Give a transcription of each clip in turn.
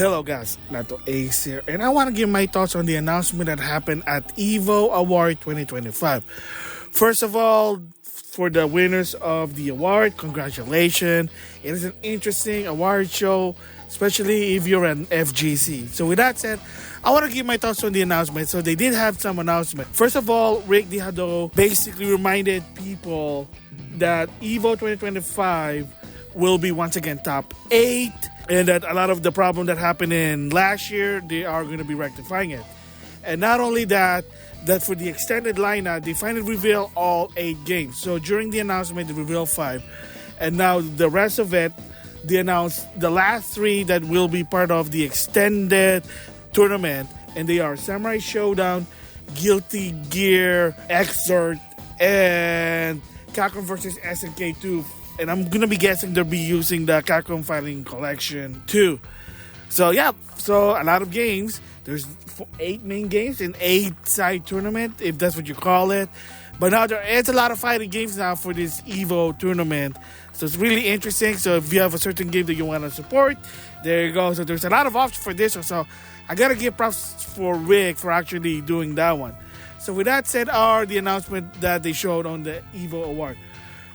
Hello guys, NautoAis here, and I want to give my thoughts on the announcement that happened at EVO Award 2025. First of all, for the winners of the award, congratulations. It is an interesting award show, especially if you're an FGC. So with that said, I want to give my thoughts on the announcement. So they did have some announcement. First of all, Rick Dihado basically reminded people that EVO 2025 will be once again top 8, and that a lot of the problem that happened in last year, they are going to be rectifying it. And not only that for the extended lineup, they finally reveal all 8 games. So during the announcement, they revealed 5. And now the rest of it, they announced the last 3 that will be part of the extended tournament. And they are Samurai Showdown, Guilty Gear, Exert, and Capcom vs. SNK 2. And I'm going to be guessing they'll be using the Capcom Fighting Collection too. So yeah, so a lot of games. There's 8 main games and 8 side tournament, if that's what you call it. But now there is a lot of fighting games now for this EVO tournament. So it's really interesting. So if you have a certain game that you want to support, there you go. So there's a lot of options for this one. So I got to give props for Rick for actually doing that one. So with that said are the announcement that they showed on the EVO Award.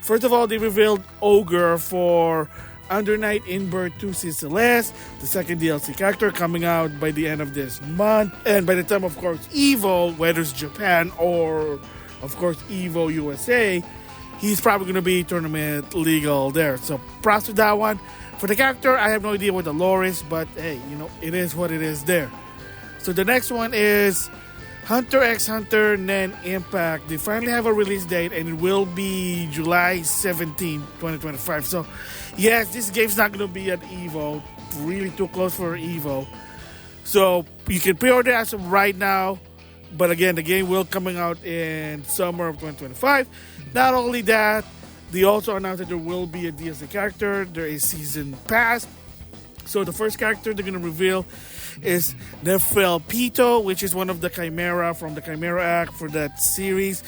First of all, they revealed Ogre for Under Night Inbirth 2 Celeste, the second DLC character coming out by the end of this month. And by the time, of course, EVO, whether it's Japan or, of course, EVO USA, he's probably going to be tournament legal there. So props to that one. For the character, I have no idea what the lore is, but hey, it is what it is there. So the next one is Hunter x Hunter Nen Impact. They finally have a release date, and it will be July 17, 2025. So, yes, this game's not going to be at EVO. Really too close for EVO. So, you can pre-order as of right now. But again, the game will coming out in summer of 2025. Not only that, they also announced that there will be a DLC character. There is Season Pass. So, the first character they're going to reveal is Nefelpito, which is one of the Chimera from the Chimera Act for that series.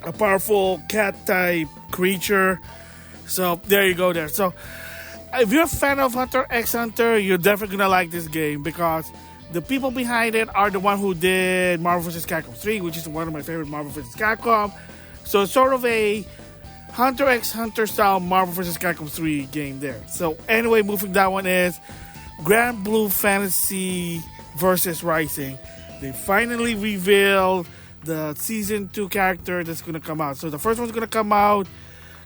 A powerful cat-type creature. So, there you go there. So, if you're a fan of Hunter x Hunter, you're definitely going to like this game because the people behind it are the one who did Marvel vs. Capcom 3, which is one of my favorite Marvel vs. Capcom. So, it's sort of a Hunter x Hunter style Marvel vs. Capcom 3 game there. So, anyway, moving that one is Grand Blue Fantasy vs. Rising. They finally revealed the Season 2 character that's going to come out. So the first one's going to come out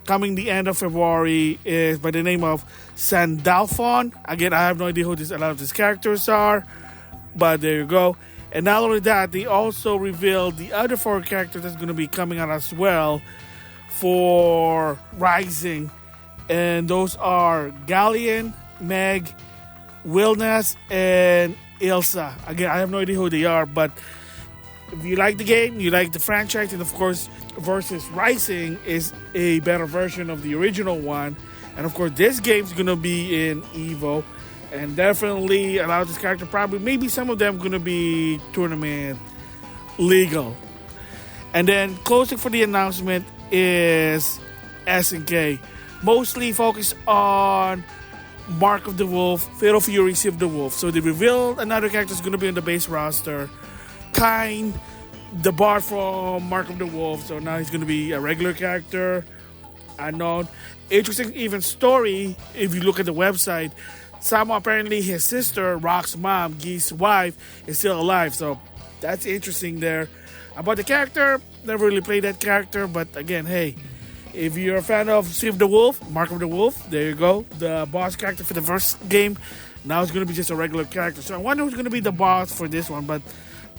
coming the end of February is by the name of Sandalphon. Again, I have no idea who a lot of these characters are, but there you go. And not only that, they also revealed the other 4 characters that's going to be coming out as well for Rising. And those are Galleon, Meg, Wilnas, and Ilsa. Again, I have no idea who they are, but if you like the game, you like the franchise, and of course, Versus Rising is a better version of the original one. And of course, this game's gonna be in EVO, and definitely a lot of this character, probably, maybe some of them gonna be tournament legal. And then closing for the announcement is SNK, mostly focused on Mark of the Wolf, Fatal Fury, Sea of the Wolf. So they revealed another character is going to be on the base roster. Kind, the bard from Mark of the Wolf. So now he's going to be a regular character. Unknown. Interesting even story, if you look at the website. Somehow apparently his sister, Rock's mom, Gee's wife, is still alive. So that's interesting there. About the character, never really played that character. But again, hey, if you're a fan of Sea of the Wolf, Mark of the Wolf, there you go. The boss character for the first game, now it's going to be just a regular character. So I wonder who's going to be the boss for this one, but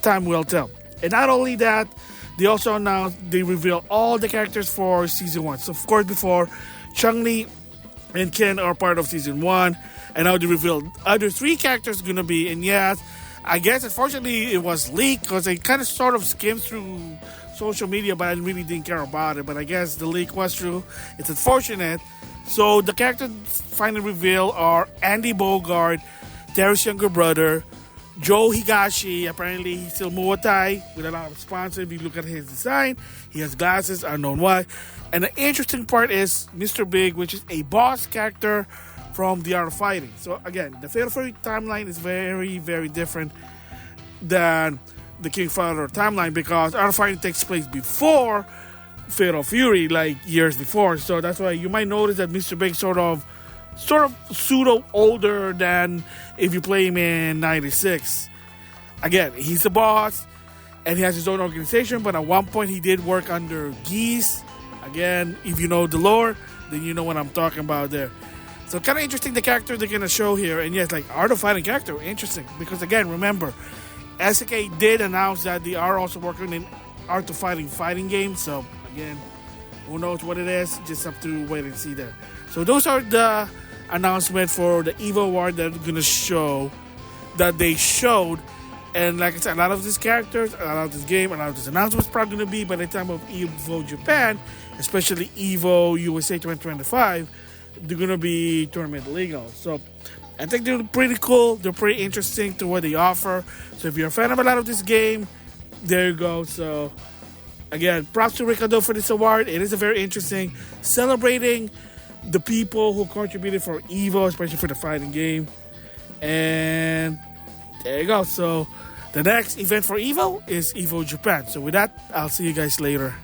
time will tell. And not only that, they also announced, they reveal all the characters for Season 1. So of course before, Chun-Li and Ken are part of Season 1. And now they revealed other 3 characters going to be. And yes, I guess unfortunately it was leaked because they kind of sort of skimmed through social media, but I really didn't care about it. But I guess the leak was true. It's unfortunate. So the characters finally revealed are Andy Bogard, Terry's younger brother, Joe Higashi. Apparently he's still Muay Thai with a lot of sponsors. If you look at his design, he has glasses, unknown why. And the interesting part is Mr. Big, which is a boss character from the Art of Fighting. So again, the Fatal Fury timeline is very, very different than the King Fighter timeline, because Art of Fighting takes place before Fatal Fury, like years before. So that's why you might notice that Mr. Big sort of pseudo older than if you play him in 96. Again, he's the boss and he has his own organization, but at one point he did work under Geese. Again, if you know the lore, then you know what I'm talking about there. So kind of interesting, the character they're going to show here. And yes, like Art of Fighting character, interesting. Because again, remember, SNK did announce that they are also working in Art of Fighting game. So again, who knows what it is? Just have to wait and see there. So those are the announcement for the EVO Award that they're going to show, that they showed. And like I said, a lot of these characters, a lot of this game, a lot of this announcement is probably going to be by the time of EVO Japan, especially EVO USA 2025, they're going to be tournament legal. So I think they're pretty cool. They're pretty interesting to what they offer. So if you're a fan of a lot of this game, there you go. So again, props to Ricardo for this award. It is a very interesting, celebrating the people who contributed for EVO, especially for the fighting game. And there you go. So the next event for EVO is EVO Japan. So with that, I'll see you guys later.